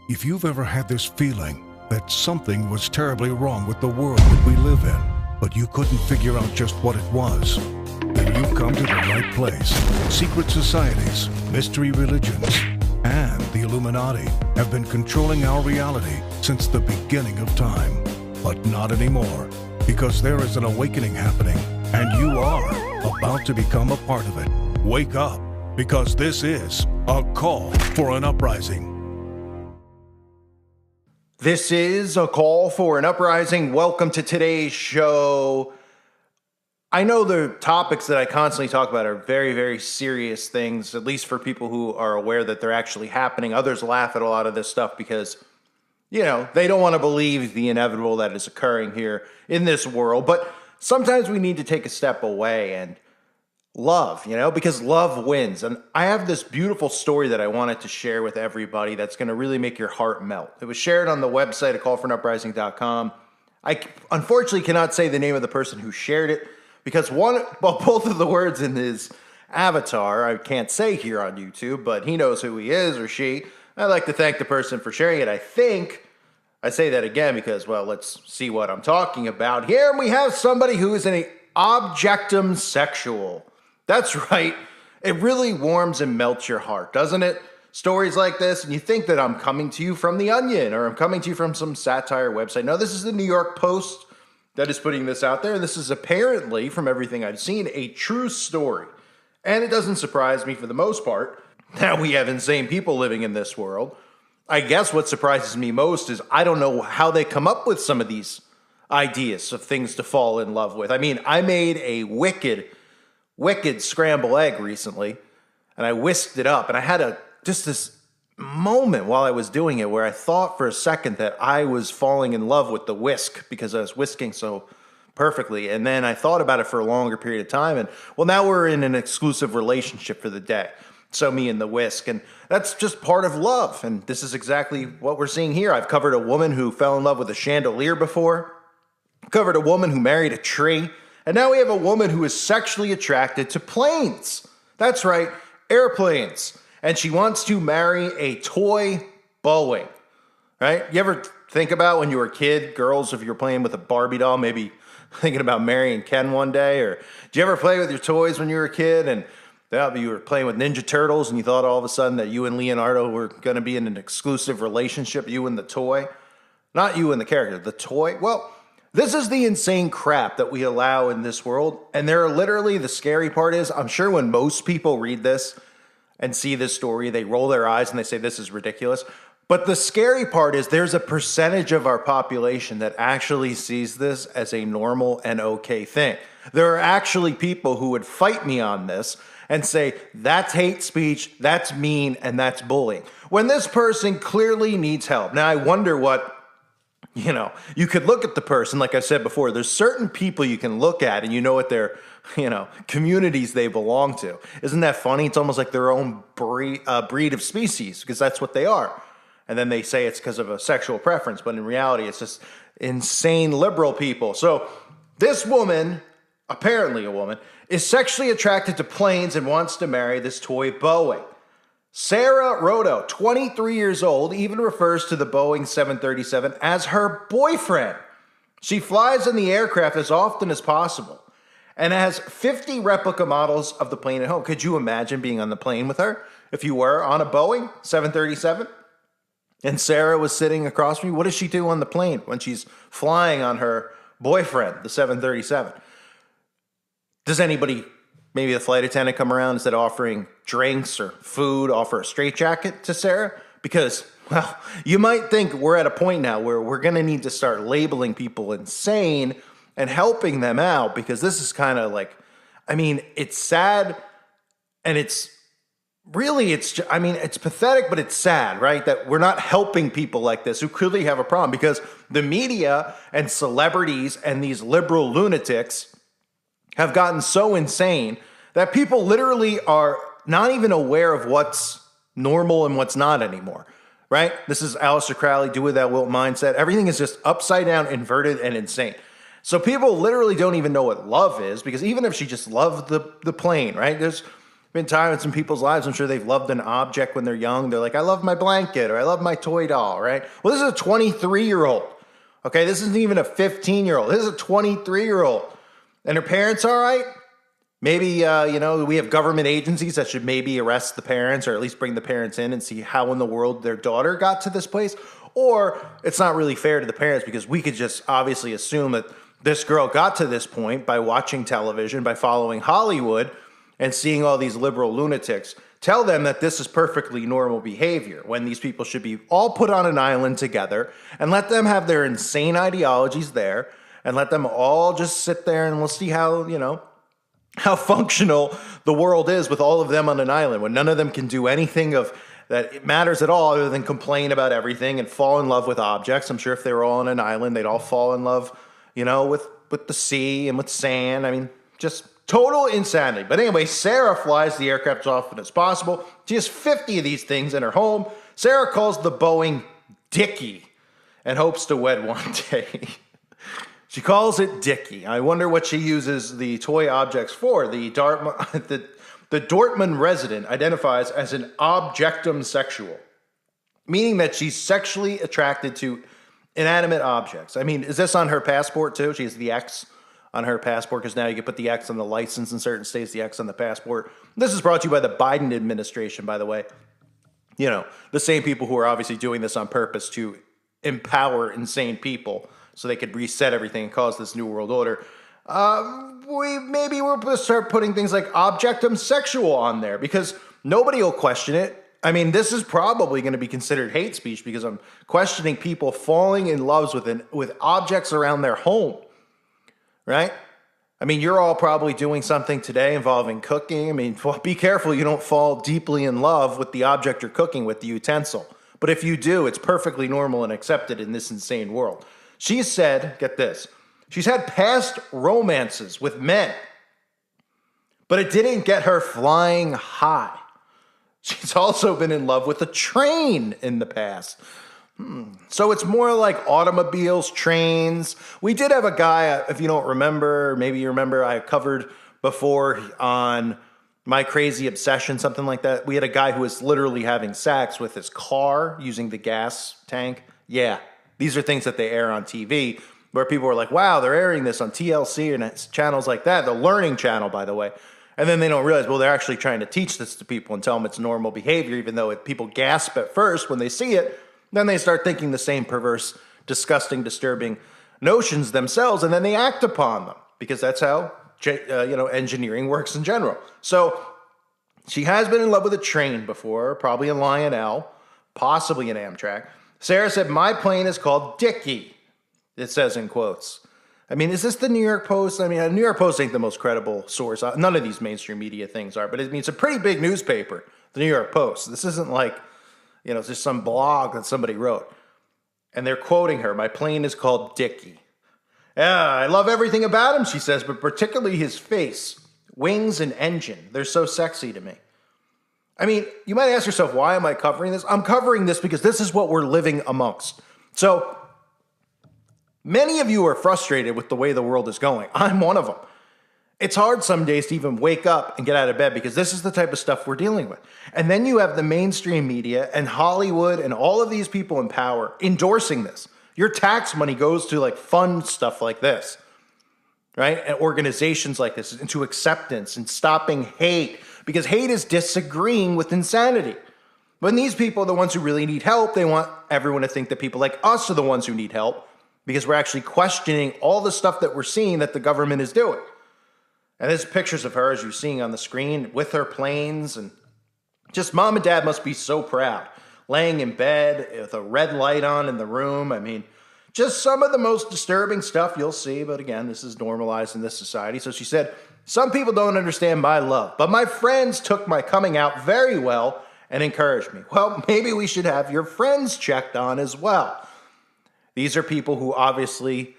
If you've ever had this feeling that something was terribly wrong with the world that we live in, but you couldn't figure out just what it was, then you've come to the right place. Secret societies, mystery religions, and the Illuminati have been controlling our reality since the beginning of time. But not anymore, because there is an awakening happening, and you are about to become a part of it. Wake up, because this is a call for an uprising. This is a call for an uprising. Welcome to today's show. I know the topics that I constantly talk about are very, very serious things, at least for people who are aware that they're actually happening. Others laugh at a lot of this stuff because, they don't want to believe the inevitable that is occurring here in this world. But sometimes we need to take a step away and love, because love wins. And I have this beautiful story that I wanted to share with everybody that's going to really make your heart melt. It was shared on the website at callforanuprising.com. I unfortunately cannot say the name of the person who shared it because both of the words in his avatar, I can't say here on YouTube, but he knows who he is or she. I'd like to thank the person for sharing it. I say that again because, let's see what I'm talking about here. We have somebody who is an objectum sexual. That's right. It really warms and melts your heart, doesn't it? Stories like this, and you think that I'm coming to you from The Onion or I'm coming to you from some satire website. No, this is the New York Post that is putting this out there, and this is apparently, from everything I've seen, a true story. And it doesn't surprise me for the most part that we have insane people living in this world. I guess what surprises me most is I don't know how they come up with some of these ideas of things to fall in love with. I mean, I made a wicked scrambled egg recently, and I whisked it up, and I had just this moment while I was doing it where I thought for a second that I was falling in love with the whisk because I was whisking so perfectly, and then I thought about it for a longer period of time, and now we're in an exclusive relationship for the day. So me and the whisk, and that's just part of love, and this is exactly what we're seeing here. I've covered a woman who fell in love with a chandelier before, covered a woman who married a tree, and now we have a woman who is sexually attracted to planes. That's right, airplanes. And she wants to marry a toy Boeing, right? You ever think about when you were a kid, girls, if you were playing with a Barbie doll, maybe thinking about marrying Ken one day? Or did you ever play with your toys when you were a kid and you were playing with Ninja Turtles and you thought all of a sudden that you and Leonardo were going to be in an exclusive relationship, you and the toy? Not you and the character, the toy. Well, this is the insane crap that we allow in this world. And there are literally, the scary part is, I'm sure when most people read this and see this story, they roll their eyes and they say, this is ridiculous. But the scary part is there's a percentage of our population that actually sees this as a normal and okay thing. There are actually people who would fight me on this and say, that's hate speech, that's mean, and that's bullying. When this person clearly needs help. Now, I wonder what, you could look at the person, like I said before, there's certain people you can look at and you know what their, communities they belong to. Isn't that funny? It's almost like their own breed of species, because that's what they are. And then they say it's because of a sexual preference, but in reality, it's just insane liberal people. So this woman, apparently a woman, is sexually attracted to planes and wants to marry this toy Boeing. Sarah Rodo, 23 years old, even refers to the Boeing 737 as her boyfriend. She flies in the aircraft as often as possible and has 50 replica models of the plane at home. Could you imagine being on the plane with her if you were on a Boeing 737? And Sarah was sitting across from you. What does she do on the plane when she's flying on her boyfriend, the 737? Does anybody, maybe the flight attendant, come around instead of offering drinks or food, offer a straitjacket to Sarah? Because, you might think we're at a point now where we're going to need to start labeling people insane and helping them out, because this is kind of like, it's sad, and it's pathetic, but it's sad, right? That we're not helping people like this who clearly have a problem, because the media and celebrities and these liberal lunatics have gotten so insane that people literally are not even aware of what's normal and what's not anymore, right? This is Aleister Crowley, do with that wilt mindset. Everything is just upside down, inverted, and insane. So people literally don't even know what love is, because even if she just loved the plane, right? There's been times in people's lives, I'm sure they've loved an object when they're young. They're like, I love my blanket or I love my toy doll, right? Well, this is a 23-year-old. Okay, this isn't even a 15-year-old. This is a 23-year-old. And her parents all right? Maybe, we have government agencies that should maybe arrest the parents or at least bring the parents in and see how in the world their daughter got to this place. Or it's not really fair to the parents because we could just obviously assume that this girl got to this point by watching television, by following Hollywood, and seeing all these liberal lunatics. Tell them that this is perfectly normal behavior when these people should be all put on an island together and let them have their insane ideologies there and let them all just sit there and we'll see how functional the world is with all of them on an island when none of them can do anything that matters at all other than complain about everything and fall in love with objects. I'm sure if they were all on an island, they'd all fall in love, with the sea and with sand. I mean, just total insanity. But anyway, Sarah flies the aircraft as often as possible. She has 50 of these things in her home. Sarah calls the Boeing Dickie and hopes to wed one day. She calls it Dickie. I wonder what she uses the toy objects for. The Dortmund resident identifies as an objectum sexual, meaning that she's sexually attracted to inanimate objects. I mean, is this on her passport too? She has the X on her passport because now you can put the X on the license in certain states, the X on the passport. This is brought to you by the Biden administration, by the way. The same people who are obviously doing this on purpose to empower insane people so they could reset everything and cause this new world order. We're going to start putting things like objectum sexual on there because nobody will question it. I mean, this is probably going to be considered hate speech because I'm questioning people falling in love with objects around their home, right? I mean, you're all probably doing something today involving cooking. I mean, be careful you don't fall deeply in love with the object you're cooking with, the utensil. But if you do, it's perfectly normal and accepted in this insane world. She said, get this, she's had past romances with men, but it didn't get her flying high. She's also been in love with a train in the past. So it's more like automobiles, trains. We did have a guy, if you don't remember, maybe you remember, I covered before on My Crazy Obsession, something like that. We had a guy who was literally having sex with his car using the gas tank. Yeah, these are things that they air on TV where people are like, wow, they're airing this on TLC and channels like that. The Learning Channel, by the way. And then they don't realize, well, they're actually trying to teach this to people and tell them it's normal behavior, even though people gasp at first when they see it. Then they start thinking the same perverse, disgusting, disturbing notions themselves, and then they act upon them because that's how engineering works in general. So she has been in love with a train before, probably a Lionel, possibly an Amtrak. Sarah said, my plane is called Dickie, it says in quotes. I mean, is this the New York Post? I mean, New York Post ain't the most credible source. None of these mainstream media things are, but it's a pretty big newspaper, the New York Post. This isn't like, it's just some blog that somebody wrote. And they're quoting her, my plane is called Dickie. Yeah, I love everything about him, she says, but particularly his face, wings, and engine. They're so sexy to me. I mean, you might ask yourself, why am I covering this? I'm covering this because this is what we're living amongst. So many of you are frustrated with the way the world is going. I'm one of them. It's hard some days to even wake up and get out of bed because this is the type of stuff we're dealing with. And then you have the mainstream media and Hollywood and all of these people in power endorsing this. Your tax money goes to fund stuff like this, right? And organizations like this into acceptance and stopping hate because hate is disagreeing with insanity. When these people are the ones who really need help, they want everyone to think that people like us are the ones who need help because we're actually questioning all the stuff that we're seeing that the government is doing. And there's pictures of her, as you're seeing on the screen, with her planes. And just mom and dad must be so proud. Laying in bed with a red light on in the room. I mean, just some of the most disturbing stuff you'll see. But again, this is normalized in this society. So she said, some people don't understand my love, but my friends took my coming out very well and encouraged me. Well, maybe we should have your friends checked on as well. These are people who obviously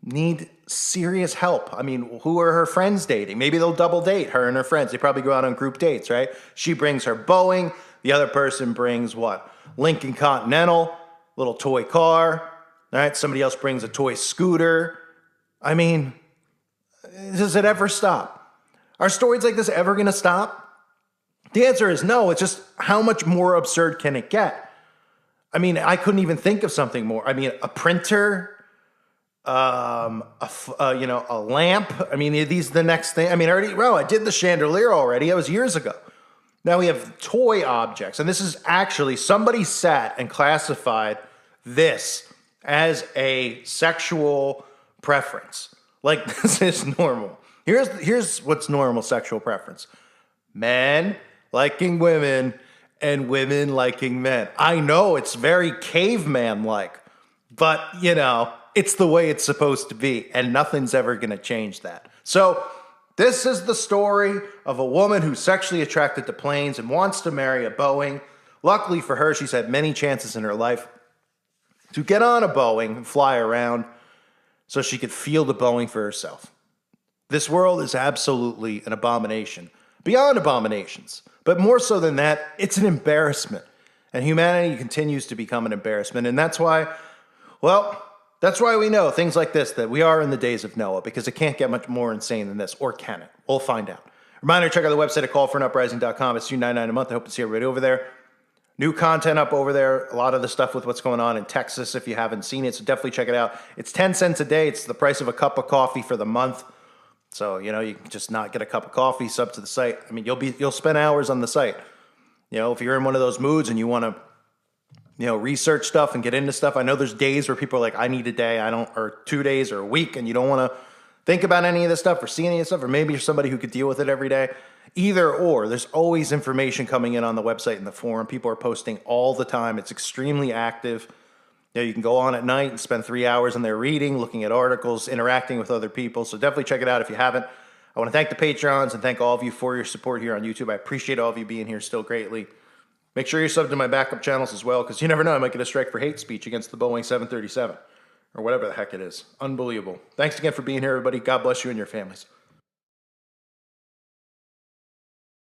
need serious help. I mean, who are her friends dating? Maybe they'll double date, her and her friends. They probably go out on group dates, right? She brings her Boeing. The other person brings what? Lincoln Continental, little toy car. All right, somebody else brings a toy scooter. I mean, does it ever stop? Are stories like this ever going to stop? The answer is no. It's just how much more absurd can it get? I mean, I couldn't even think of something more. I mean, a printer, a lamp. I mean, these are the next thing. I mean, I did the chandelier already. That was years ago. Now we have toy objects, and this is actually, somebody sat and classified this as a sexual preference. Like, this is normal. Here's what's normal sexual preference. Men liking women and women liking men. I know it's very caveman-like, but, it's the way it's supposed to be, and nothing's ever going to change that. So this is the story of a woman who's sexually attracted to planes and wants to marry a Boeing. Luckily for her, she's had many chances in her life to get on a Boeing and fly around so she could feel the Boeing for herself. This world is absolutely an abomination, beyond abominations. But more so than that, it's an embarrassment. And humanity continues to become an embarrassment. And that's why we know things like this, that we are in the days of Noah, because it can't get much more insane than this, or can it? We'll find out. Reminder, check out the website at callforanuprising.com. It's $2.99 a month. I hope to see everybody over there. New content up over there. A lot of the stuff with what's going on in Texas, if you haven't seen it. So definitely check it out. It's 10 cents a day. It's the price of a cup of coffee for the month. So, you can just not get a cup of coffee, sub to the site. I mean, you'll spend hours on the site. If you're in one of those moods and you want to, research stuff and get into stuff. I know there's days where people are like, I need a day, or 2 days or a week, and you don't want to think about any of this stuff or see any of this stuff, or maybe you're somebody who could deal with it every day. Either or, there's always information coming in on the website and the forum. People are posting all the time. It's extremely active. You can go on at night and spend 3 hours in there reading, looking at articles, interacting with other people. So definitely check it out if you haven't. I want to thank the Patreons and thank all of you for your support here on YouTube. I appreciate all of you being here still greatly. Make sure you're subbed to my backup channels as well, because you never know, I might get a strike for hate speech against the Boeing 737 or whatever the heck it is. Unbelievable. Thanks again for being here, everybody. God bless you and your families.